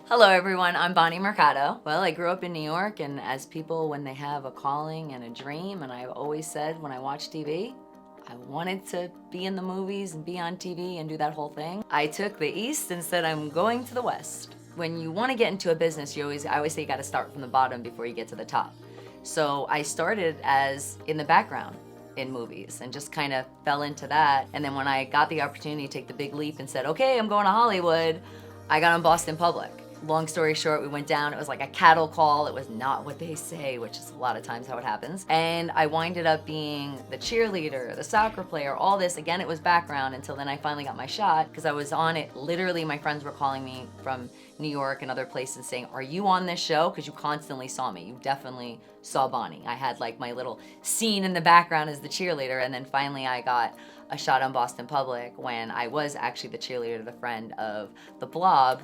Hello everyone, I'm Bonnie Mercado. Well, I grew up in New York, and as people, when they have a calling and a dream, and I've always said when I watch TV, I wanted to be in the movies and be on TV and do that whole thing. I took the East and said I'm going to the West. When you want to get into a business, I always say you got to start from the bottom before you get to the top. So I started as in the background in movies and just kind of fell into that. And then when I got the opportunity to take the big leap and said, okay, I'm going to Hollywood, I got on Boston Public. Long story short, we went down, it was like a cattle call. It was not what they say, which is a lot of times how it happens. And I winded up being the cheerleader, the soccer player, all this. Again, it was background until then I finally got my shot because I was on it. Literally, my friends were calling me from New York and other places saying, are you on this show? Because you constantly saw me. You definitely saw Bonnie. I had like my little scene in the background as the cheerleader. And then finally I got a shot on Boston Public when I was actually the cheerleader, the friend of the Blob,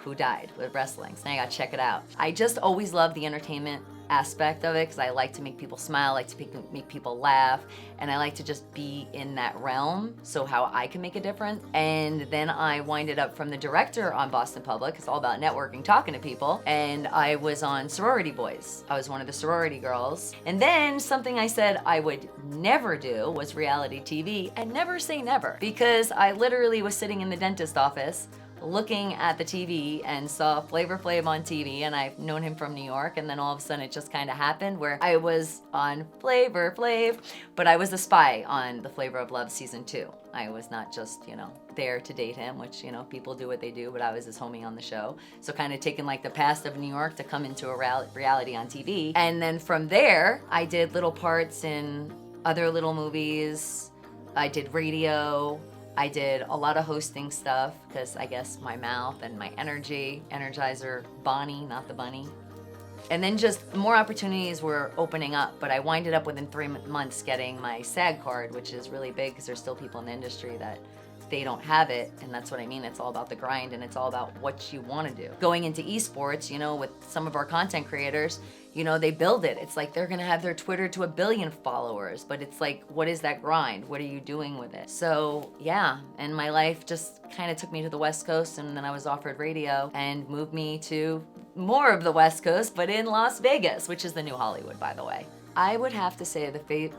who died with wrestling. So now I gotta check it out. I just always love the entertainment aspect of it because I like to make people smile, I like to make people laugh, and I like to just be in that realm, so how I can make a difference. And then I winded up from the director on Boston Public. It's all about networking, talking to people, and I was on Sorority Boys. I was one of the sorority girls. And then something I said I would never do was reality TV, and never say never, because I literally was sitting in the dentist office looking at the TV and saw Flavor Flav on TV, and I've known him from New York, and then all of a sudden it just kind of happened where I was on Flavor Flav, but I was a spy on the Flavor of Love season 2. I was not just, there to date him, which, people do what they do, but I was his homie on the show. So kind of taking like the past of New York to come into a reality on TV. And then from there, I did little parts in other little movies. I did radio. I did a lot of hosting stuff because I guess my mouth and my energy, Energizer Bonnie, not the bunny. And then just more opportunities were opening up, but I winded up within 3 months getting my SAG card, which is really big because there's still people in the industry that they don't have it, and that's what I mean. It's all about the grind, and it's all about what you want to do. Going into esports, with some of our content creators, they build it. It's like they're gonna have their Twitter to 1 billion followers, but it's like, what is that grind? What are you doing with it? So yeah, and my life just kind of took me to the West Coast, and then I was offered radio and moved me to more of the West Coast, but in Las Vegas, which is the new Hollywood, by the way. I would have to say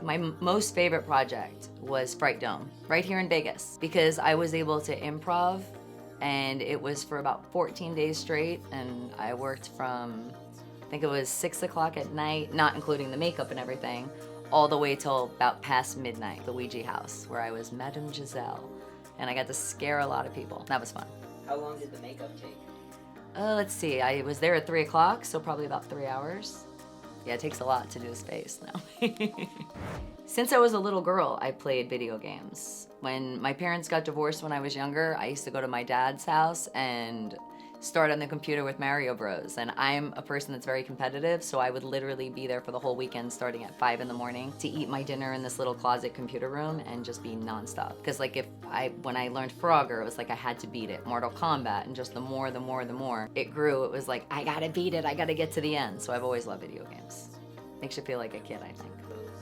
my most favorite project was Fright Dome, right here in Vegas, because I was able to improv, and it was for about 14 days straight, and I worked from, I think it was 6 o'clock at night, not including the makeup and everything, all the way till about past midnight, the Ouija house, where I was Madame Giselle, and I got to scare a lot of people. That was fun. How long did the makeup take? Let's see, I was there at 3 o'clock, so probably about 3 hours. Yeah, it takes a lot to do his face now. Since I was a little girl, I played video games. When my parents got divorced when I was younger, I used to go to my dad's house and start on the computer with Mario Bros. And I'm a person that's very competitive, so I would literally be there for the whole weekend starting at 5 in the morning to eat my dinner in this little closet computer room and just be nonstop. Because like when I learned Frogger, it was like I had to beat it. Mortal Kombat, and just the more it grew. It was like, I gotta beat it, I gotta get to the end. So I've always loved video games. Makes you feel like a kid, I think.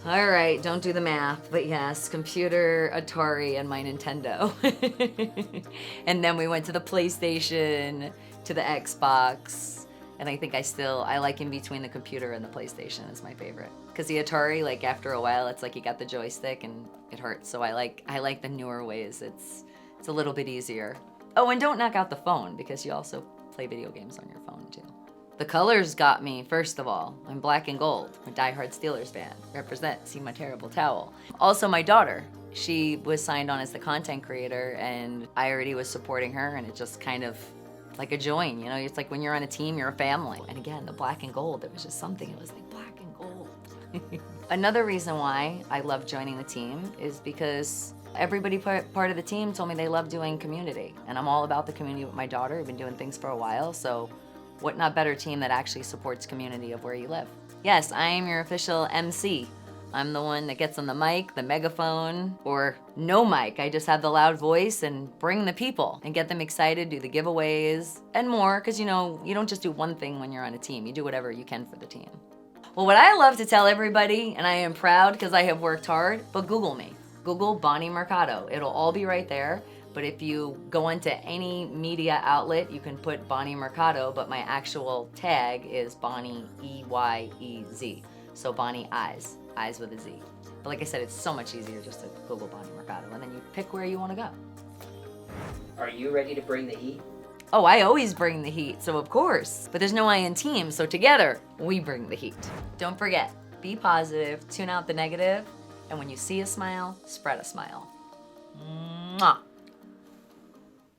All right, don't do the math, but yes, computer, Atari, and my Nintendo. And then we went to the PlayStation, to the Xbox, and I think I like in between the computer and the PlayStation is my favorite. Because the Atari, like after a while, it's like you got the joystick and it hurts. So I like the newer ways. It's a little bit easier. Oh, and don't knock out the phone because you also play video games on your phone too. The colors got me, first of all. I'm black and gold. I'm a diehard Steelers fan. Represent, see my terrible towel. Also, my daughter, she was signed on as the content creator, and I already was supporting her, and it just kind of like a join, It's like when you're on a team, you're a family. And again, the black and gold, it was just something, it was like black and gold. Another reason why I love joining the team is because everybody part of the team told me they love doing community, and I'm all about the community with my daughter. I've been doing things for a while, so what not better team that actually supports community of where you live. Yes, I am your official MC. I'm the one that gets on the mic, the megaphone, or no mic. I just have the loud voice and bring the people and get them excited, do the giveaways, and more, because you don't just do one thing when you're on a team. You do whatever you can for the team. Well, what I love to tell everybody, and I am proud because I have worked hard, but Google me. Google Bonnie Mercado. It'll all be right there. But if you go into any media outlet, you can put Bonnie Mercado, but my actual tag is Bonnie EYEZ. So Bonnie Eyes, eyes with a Z. But like I said, it's so much easier just to Google Bonnie Mercado, and then you pick where you want to go. Are you ready to bring the heat? Oh, I always bring the heat, so of course. But there's no I in team, so together, we bring the heat. Don't forget, be positive, tune out the negative, and when you see a smile, spread a smile. Mwah.